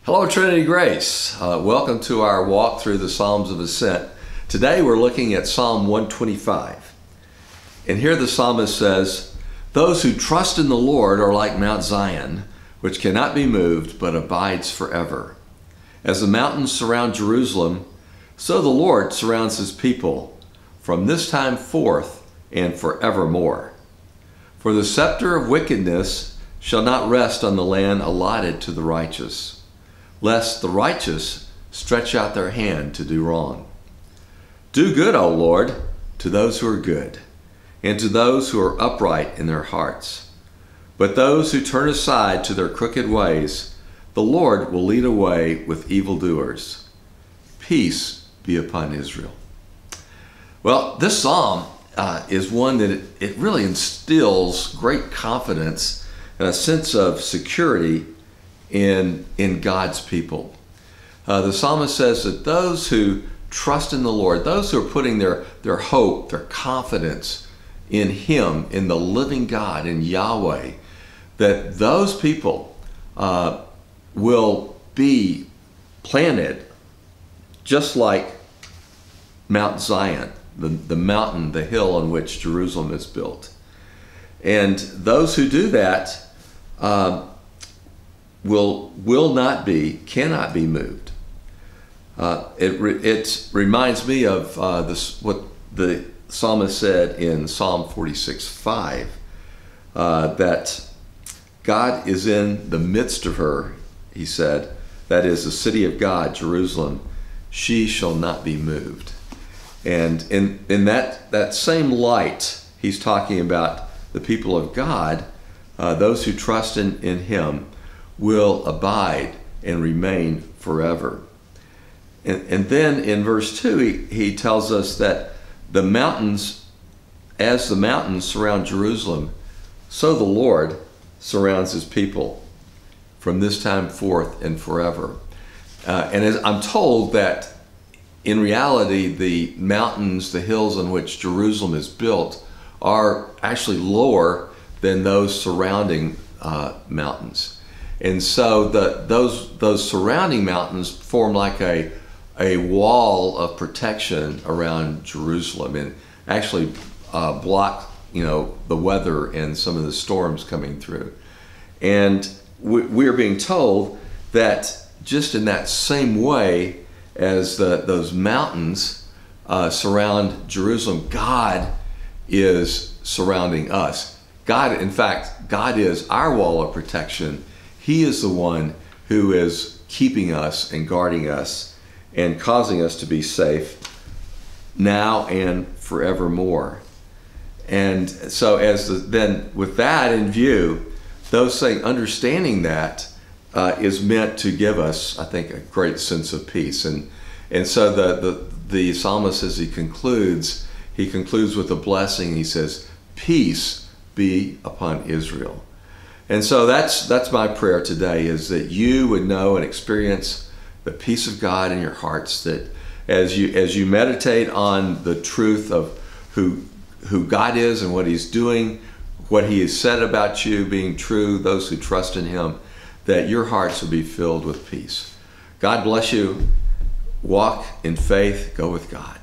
Hello, Trinity Grace. Welcome to our walk through the Psalms of Ascent. Today we're looking at Psalm 125. And here the psalmist says, "Those who trust in the Lord are like Mount Zion, which cannot be moved but abides forever. As the mountains surround Jerusalem, so the Lord surrounds his people from this time forth and forevermore. For the scepter of wickedness shall not rest on the land allotted to the righteous, lest the righteous stretch out their hand to do wrong. Do good, O Lord, to those who are good, and to those who are upright in their hearts. But those who turn aside to their crooked ways, the Lord will lead away with evildoers. Peace be upon Israel." Well, this psalm is one that it really instills great confidence and a sense of security in God's people. The psalmist says that those who trust in the Lord, those who are putting their hope, their confidence in Him, in the living God, in Yahweh, that those people will be planted just like Mount Zion, the mountain, the hill on which Jerusalem is built. And those who do that cannot be moved. It reminds me of what the psalmist said in Psalm 46:5, that God is in the midst of her, he said, that is the city of God, Jerusalem, she shall not be moved. And in that same light, he's talking about the people of God, those who trust in him, will abide and remain forever. And then in verse 2, he tells us that the mountains, as the mountains surround Jerusalem, so the Lord surrounds his people from this time forth and forever. And as I'm told that in reality, the mountains, the hills on which Jerusalem is built are actually lower than those surrounding mountains. And so those surrounding mountains form like a wall of protection around Jerusalem and actually block the weather and some of the storms coming through. And we're being told that just in that same way as those mountains surround Jerusalem, God is surrounding us. God, in fact, God is our wall of protection. He is the one who is keeping us and guarding us and causing us to be safe now and forevermore. And so then with that in view, those saying understanding that is meant to give us, I think, a great sense of peace. And so the psalmist, as he concludes with a blessing. He says, "Peace be upon Israel." And so that's my prayer today, is that you would know and experience the peace of God in your hearts, that as you meditate on the truth of who God is and what he's doing, what he has said about you being true, those who trust in him, that your hearts will be filled with peace. God bless you. Walk in faith. Go with God.